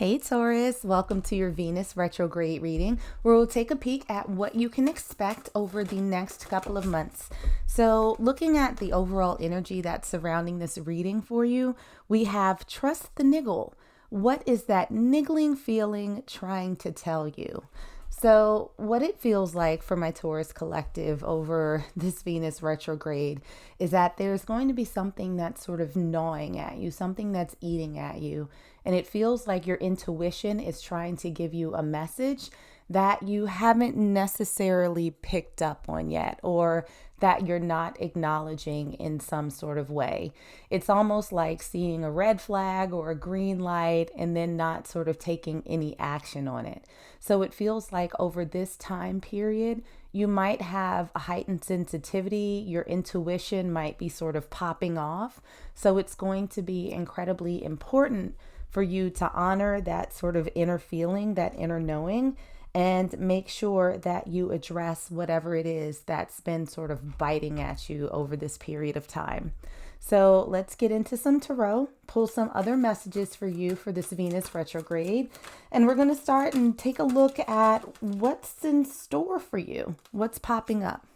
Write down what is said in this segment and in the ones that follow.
Hey Taurus, welcome to your Venus retrograde reading, where we'll take a peek at what you can expect over the next couple of months. So looking at the overall energy that's surrounding this reading for you, we have trust the niggle. What is that niggling feeling trying to tell you? So what it feels like for my Taurus collective over this Venus retrograde is that there's going to be something that's sort of gnawing at you, something that's eating at you. And it feels like your intuition is trying to give you a message that you haven't necessarily picked up on yet, or that you're not acknowledging in some sort of way. It's almost like seeing a red flag or a green light and then not sort of taking any action on it. So it feels like over this time period, you might have a heightened sensitivity. Your intuition might be sort of popping off. So it's going to be incredibly important for you to honor that sort of inner feeling, that inner knowing, and make sure that you address whatever it is that's been sort of biting at you over this period of time. So let's get into some tarot, pull some other messages for you for this Venus retrograde, and we're going to start and take a look at what's in store for you, what's popping up.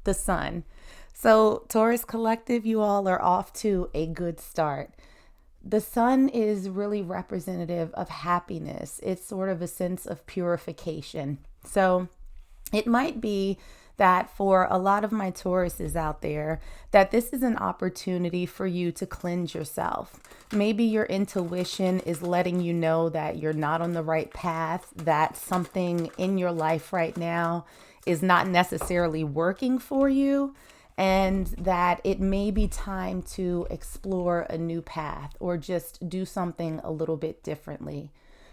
The sun. So Taurus collective, you all are off to a good start. The sun is really representative of happiness. It's sort of a sense of purification. So it might be that for a lot of my Tauruses out there, that this is an opportunity for you to cleanse yourself. Maybe your intuition is letting you know that you're not on the right path, that something in your life right now is not necessarily working for you, and that it may be time to explore a new path or just do something a little bit differently.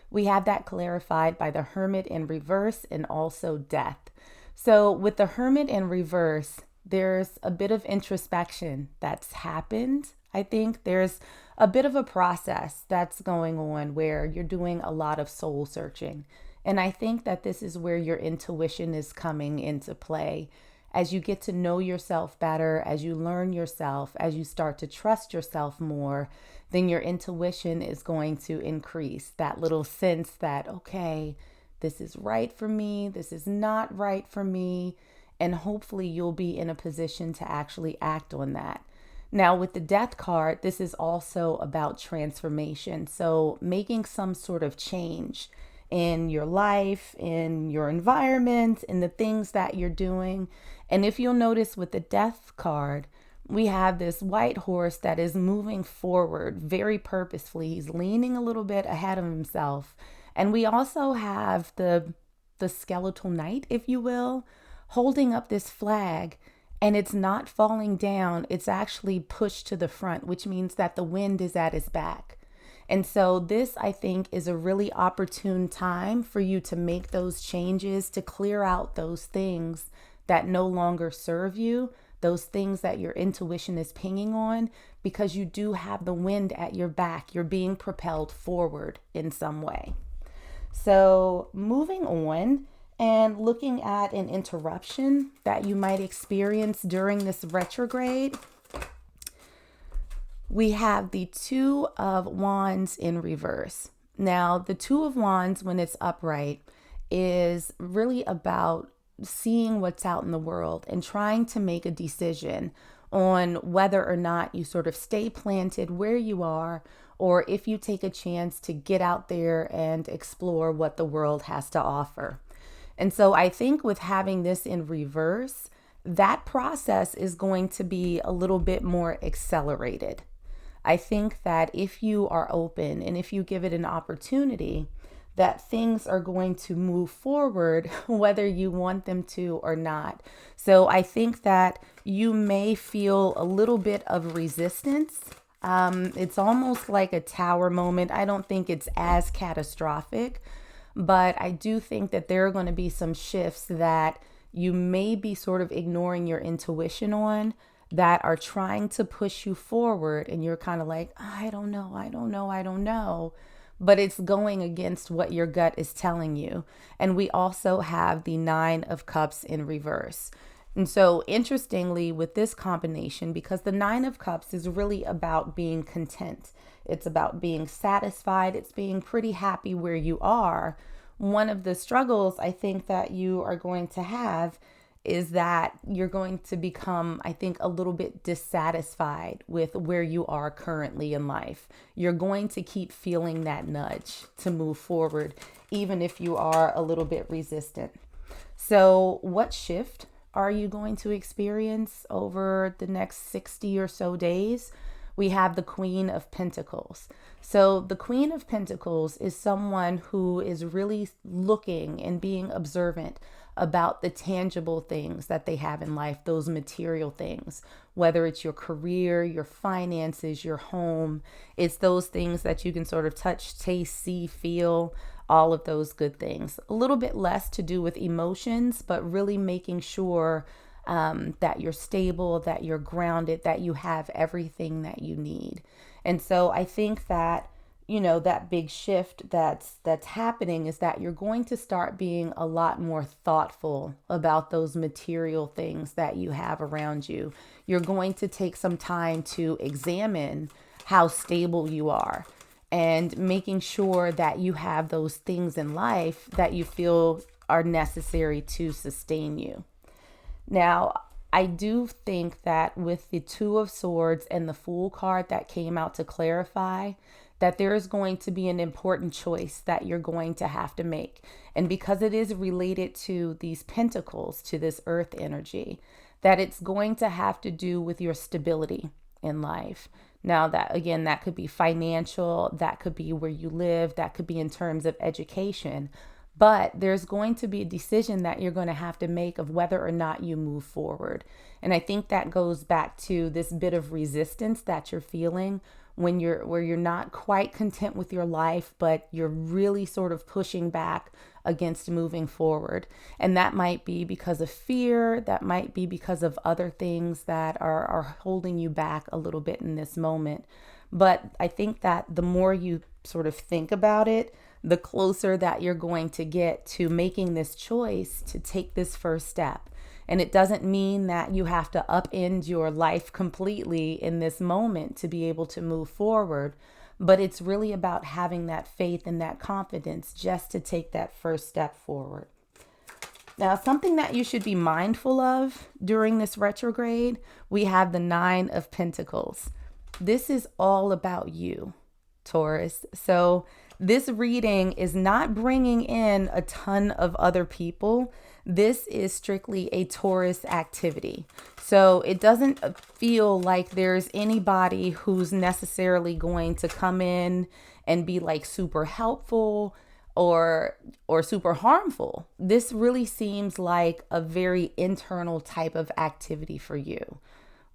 We have that clarified by the Hermit in reverse and also Death. So with the Hermit in reverse, there's a bit of introspection that's happened. I think there's a bit of a process that's going on where you're doing a lot of soul searching. And I think that this is where your intuition is coming into play. As you get to know yourself better, as you learn yourself, as you start to trust yourself more, then your intuition is going to increase. That little sense that, okay, this is right for me, this is not right for me, and hopefully you'll be in a position to actually act on that. Now with the Death card, this is also about transformation. So making some sort of change in your life, in your environment, in the things that you're doing. And if you'll notice with the Death card, we have this white horse that is moving forward very purposefully. He's leaning a little bit ahead of himself. And we also have the skeletal knight, if you will, holding up this flag, and it's not falling down. It's actually pushed to the front, which means that the wind is at his back. And so this, I think, is a really opportune time for you to make those changes, to clear out those things that no longer serve you, those things that your intuition is pinging on, because you do have the wind at your back. You're being propelled forward in some way. So moving on and looking at an interruption that you might experience during this retrograde, we have the Two of Wands in reverse. Now, the Two of Wands, when it's upright, is really about seeing what's out in the world and trying to make a decision on whether or not you sort of stay planted where you are, or if you take a chance to get out there and explore what the world has to offer. And so I think with having this in reverse, that process is going to be a little bit more accelerated. I think that if you are open and if you give it an opportunity, that things are going to move forward whether you want them to or not. So I think that you may feel a little bit of resistance. It's almost like a tower moment. I don't think it's as catastrophic, but I do think that there are going to be some shifts that you may be sort of ignoring your intuition on, that are trying to push you forward, and you're kind of like, I don't know. But it's going against what your gut is telling you. And we also have the Nine of Cups in reverse. And so interestingly with this combination, because the Nine of Cups is really about being content. It's about being satisfied. It's being pretty happy where you are. One of the struggles I think that you are going to have is that you're going to become, I think, a little bit dissatisfied with where you are currently in life. You're going to keep feeling that nudge to move forward, even if you are a little bit resistant. So, what shift are you going to experience over the next 60 or so days? We have the Queen of Pentacles. So the Queen of Pentacles is someone who is really looking and being observant about the tangible things that they have in life, those material things, whether it's your career, your finances, your home. It's those things that you can sort of touch, taste, see, feel, all of those good things. A little bit less to do with emotions, but really making sure that you're stable, that you're grounded, that you have everything that you need. And so I think that, that big shift that's happening is that you're going to start being a lot more thoughtful about those material things that you have around you. You're going to take some time to examine how stable you are and making sure that you have those things in life that you feel are necessary to sustain you. Now, I do think that with the Two of Swords and the Fool card that came out to clarify, that there is going to be an important choice that you're going to have to make. And because it is related to these pentacles, to this earth energy, that it's going to have to do with your stability in life. Now that, again, that could be financial, that could be where you live, that could be in terms of education. But there's going to be a decision that you're going to have to make of whether or not you move forward. And I think that goes back to this bit of resistance that you're feeling when where you're not quite content with your life, but you're really sort of pushing back against moving forward. And that might be because of fear, that might be because of other things that are holding you back a little bit in this moment. But I think that the more you sort of think about it, the closer that you're going to get to making this choice to take this first step. And it doesn't mean that you have to upend your life completely in this moment to be able to move forward, but it's really about having that faith and that confidence just to take that first step forward. Now, something that you should be mindful of during this retrograde, we have the Nine of Pentacles. This is all about you, Taurus. So this reading is not bringing in a ton of other people. This is strictly a Taurus activity. So it doesn't feel like there's anybody who's necessarily going to come in and be like super helpful or super harmful. This really seems like a very internal type of activity for you.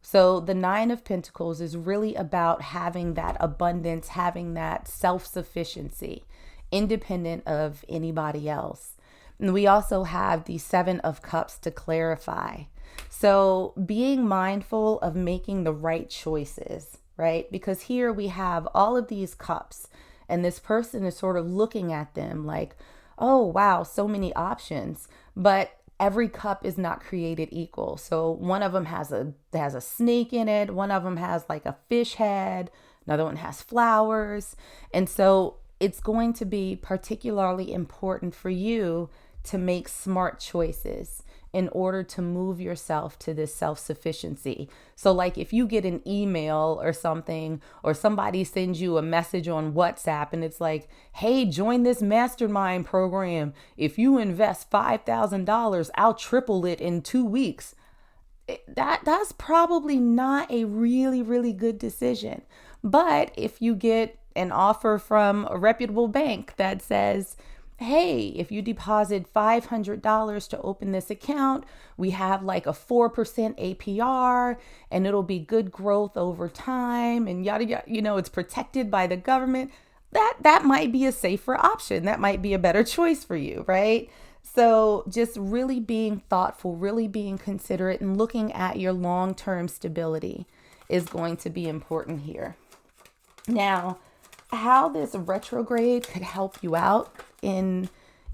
So the Nine of Pentacles is really about having that abundance, having that self-sufficiency, independent of anybody else. And we also have the Seven of Cups to clarify. So being mindful of making the right choices, right? Because here we have all of these cups and this person is sort of looking at them like, oh, wow, so many options. But every cup is not created equal. So one of them has a snake in it. One of them has like a fish head. Another one has flowers. And so it's going to be particularly important for you to make smart choices in order to move yourself to this self-sufficiency. So like if you get an email or something, or somebody sends you a message on WhatsApp and it's like, hey, join this mastermind program. If you invest $5,000, I'll triple it in 2 weeks. That's probably not a really, really good decision. But if you get an offer from a reputable bank that says, hey, if you deposit $500 to open this account, we have like a 4% APR and it'll be good growth over time and yada, yada, it's protected by the government. That might be a safer option. That might be a better choice for you, right? So just really being thoughtful, really being considerate and looking at your long-term stability is going to be important here. Now, how this retrograde could help you out in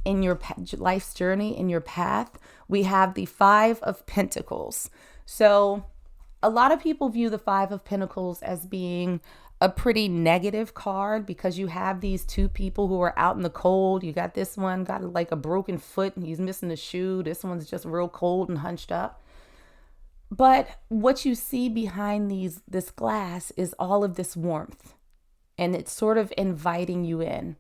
your life's journey, in your path, we have the Five of Pentacles. So a lot of people view the Five of Pentacles as being a pretty negative card because you have these two people who are out in the cold. You got this one got like a broken foot and he's missing a shoe. This one's just real cold and hunched up. But what you see behind this glass is all of this warmth, and it's sort of inviting you in.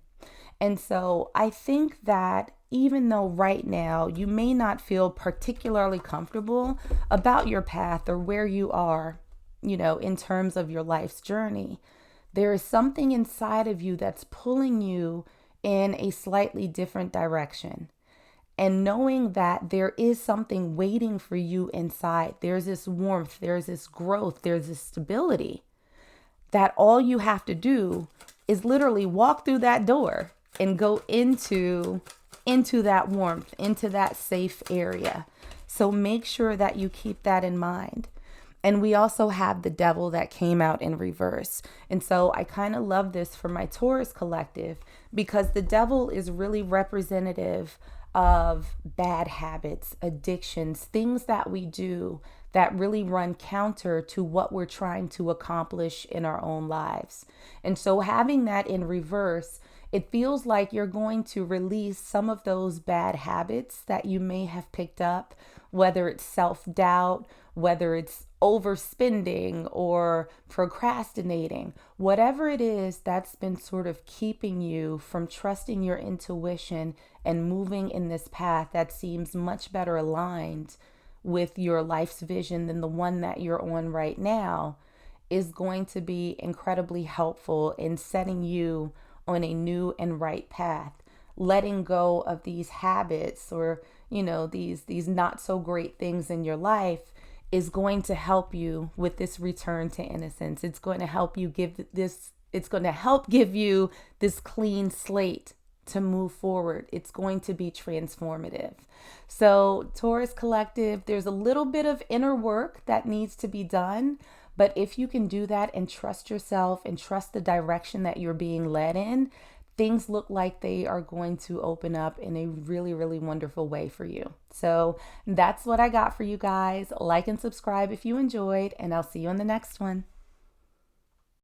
And so I think that even though right now you may not feel particularly comfortable about your path or where you are, in terms of your life's journey, there is something inside of you that's pulling you in a slightly different direction. And knowing that there is something waiting for you inside, there's this warmth, there's this growth, there's this stability, that all you have to do is literally walk through that door and go into that warmth, into that safe area. So make sure that you keep that in mind. And we also have the devil that came out in reverse. And so I kind of love this for my Taurus collective because the devil is really representative of bad habits, addictions, things that we do that really run counter to what we're trying to accomplish in our own lives. And so having that in reverse, it feels like you're going to release some of those bad habits that you may have picked up, whether it's self-doubt, whether it's overspending or procrastinating, whatever it is that's been sort of keeping you from trusting your intuition and moving in this path that seems much better aligned with your life's vision than the one that you're on right now, is going to be incredibly helpful in setting you on a new and right path. Letting go of these habits or, these not so great things in your life is going to help you with this return to innocence. It's going to help you give you this clean slate to move forward. It's going to be transformative. So Taurus collective, there's a little bit of inner work that needs to be done. But if you can do that and trust yourself and trust the direction that you're being led in, things look like they are going to open up in a really, really wonderful way for you. So that's what I got for you guys. Like and subscribe if you enjoyed, and I'll see you on the next one.